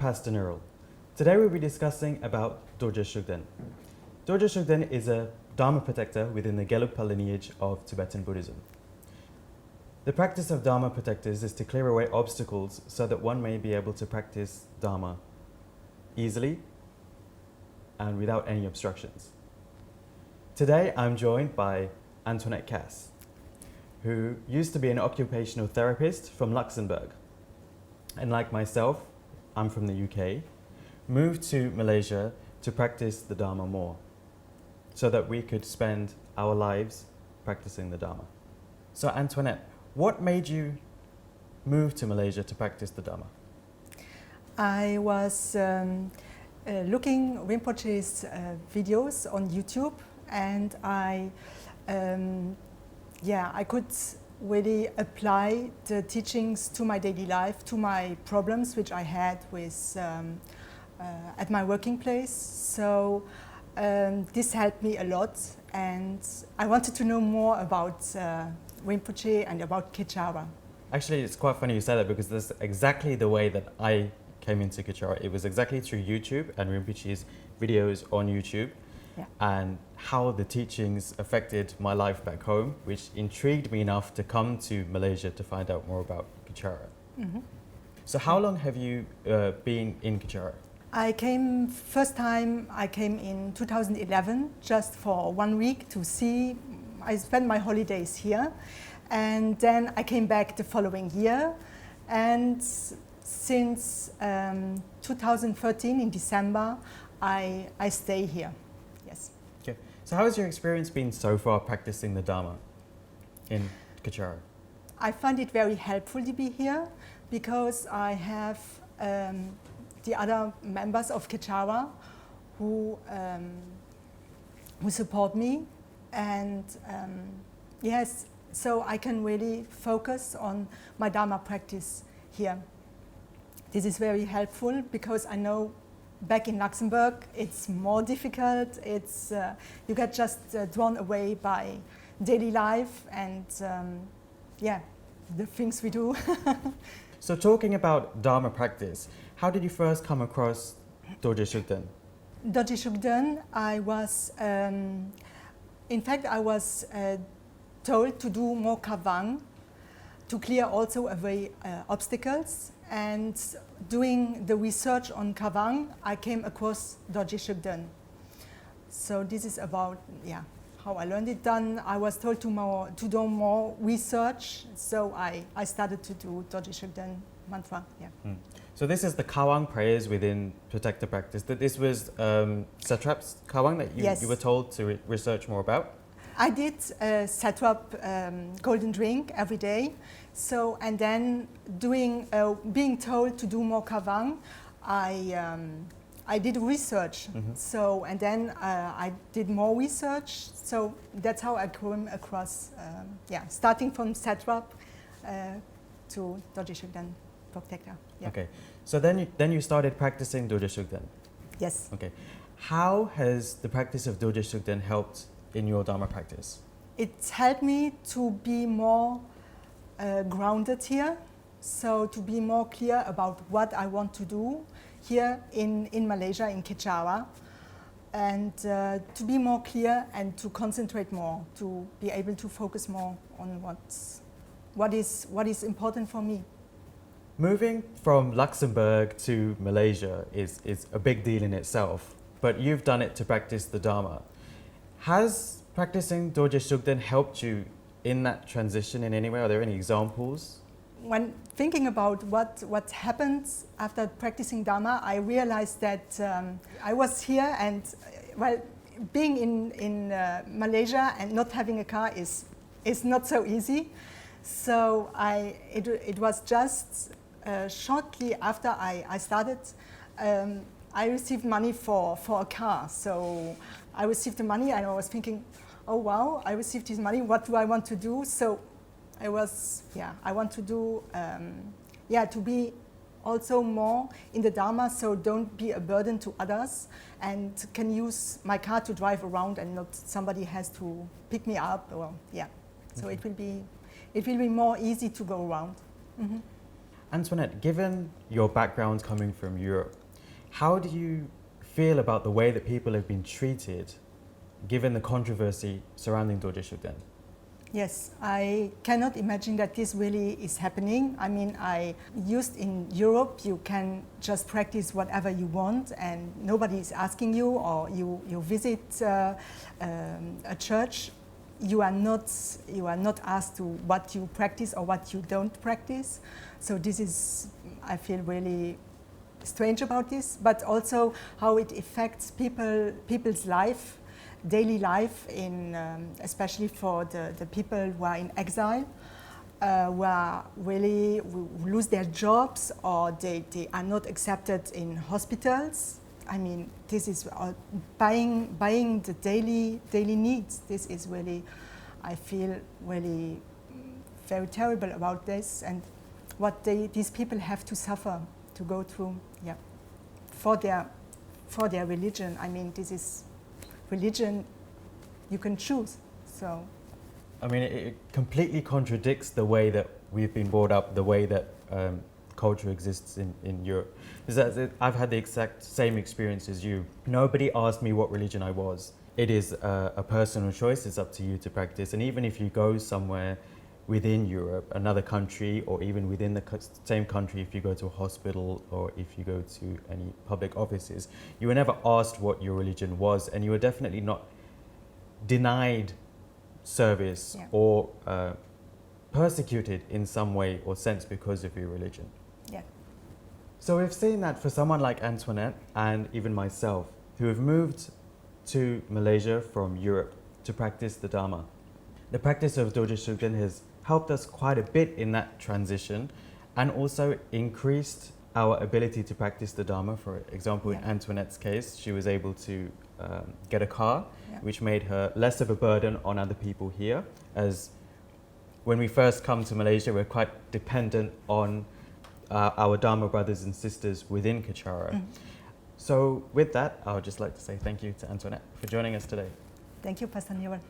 Pastor Nurul. Today we'll be discussing about Dorje Shugden. Dorje Shugden is a Dharma protector within the Gelugpa lineage of Tibetan Buddhism. The practice of Dharma protectors is to clear away obstacles so that one may be able to practice Dharma easily and without any obstructions. Today I'm joined by Antoinette Kass, who used to be an occupational therapist from Luxembourg. And like myself, I'm from the UK, moved to Malaysia to practice the Dharma more, so that we could spend our lives practicing the Dharma. So Antoinette, what made you move to Malaysia to practice the Dharma? I was looking Rinpoche's videos on YouTube, and I could really apply the teachings to my daily life, to my problems which I had with at my working place. So this helped me a lot, and I wanted to know more about Rinpoche and about Kechara. Actually, it's quite funny you say that, because that's exactly the way that I came into Kechara. It was exactly through YouTube and Rinpoche's videos on YouTube. Yeah. And how the teachings affected my life back home, which intrigued me enough to come to Malaysia to find out more about Kechara. Mm-hmm. So how long have you been in Kechara? First time I came in 2011, just for 1 week to see. I spent my holidays here, and then I came back the following year, and since 2013 in December I stay here. Yes. Okay. So how has your experience been so far practicing the Dharma in Kechara? I find it very helpful to be here, because I have the other members of Kechara who support me, and yes, so I can really focus on my Dharma practice here. This is very helpful, because I know back in Luxembourg it's more difficult. It's you get just drawn away by daily life and the things we do. So talking about Dharma practice, how did you first come across Dorje Shugden? Dorje Shugden, I was told to do more kavang, to clear also away obstacles. And doing the research on kavang, I came across Dorje Shugden. So this is about how I learned it. Then I was told to do more research, so I started to do Dorje Shugden mantra. Yeah. So this is the kawang prayers within protector practice. That this was Satrap's kawang that you were told to research more about? I did Satrap golden drink every day. So, and then being told to do more kavang, I did research. Mm-hmm. So, and then I did more research. So that's how I came across, starting from Satrap to Dorje Shugden protector. Yeah. Okay. So then you started practicing Dorje Shugden. Yes. Okay. How has the practice of Dorje Shugden helped in your Dharma practice? It's helped me to be more grounded here, so to be more clear about what I want to do here in Malaysia, in Kechara, and to be more clear and to concentrate more, to be able to focus more on what is important for me. Moving from Luxembourg to Malaysia is a big deal in itself, but you've done it to practice the Dharma. Has practicing Dorje Shugden helped you in that transition in any way? Are there any examples? When thinking about what happened after practicing Dharma, I realized that I was here, and being in Malaysia and not having a car is not so easy. So it was just shortly after I started, I received money for a car. So I received the money, and I was thinking, oh wow, I received this money, what do I want to do? So I want to do, to be also more in the Dharma, so don't be a burden to others, and can use my car to drive around, and not somebody has to pick me up, so it will be more easy to go around. Mm-hmm. Antoinette, given your background coming from Europe, how do you feel about the way that people have been treated given the controversy surrounding Dorje Shugden? Yes, I cannot imagine that this really is happening. I mean, used in Europe, you can just practice whatever you want and nobody is asking you, or you visit a church, you are not asked to what you practice or what you don't practice. So this is, I feel, really strange about this, but also how it affects people's life, daily life, in especially for the people who are in exile, who are really who lose their jobs, or they are not accepted in hospitals. I mean, this is buying the daily needs. This is really, I feel, really very terrible about this, and what these people have to suffer, to go through, yeah, for their religion. I mean, this is religion you can choose. So, I mean, it completely contradicts the way that we've been brought up, the way that culture exists in Europe. I've had the exact same experience as you. Nobody asked me what religion I was. It is a personal choice. It's up to you to practice. And even if you go somewhere within Europe, another country, or even within the same country, if you go to a hospital or if you go to any public offices, you were never asked what your religion was, and you were definitely not denied service, yeah, or persecuted in some way or sense because of your religion. yeah. So we've seen that for someone like Antoinette and even myself, who have moved to Malaysia from Europe to practice the Dharma, the practice of Dorje Shugden has helped us quite a bit in that transition, and also increased our ability to practice the Dharma. For example, in Yeah. Antoinette's case, she was able to get a car, Yeah. which made her less of a burden on other people here, as when we first come to Malaysia, we're quite dependent on our Dharma brothers and sisters within Kechara. Mm. So with that, I would just like to say thank you to Antoinette for joining us today. Thank you, Pastor Newell.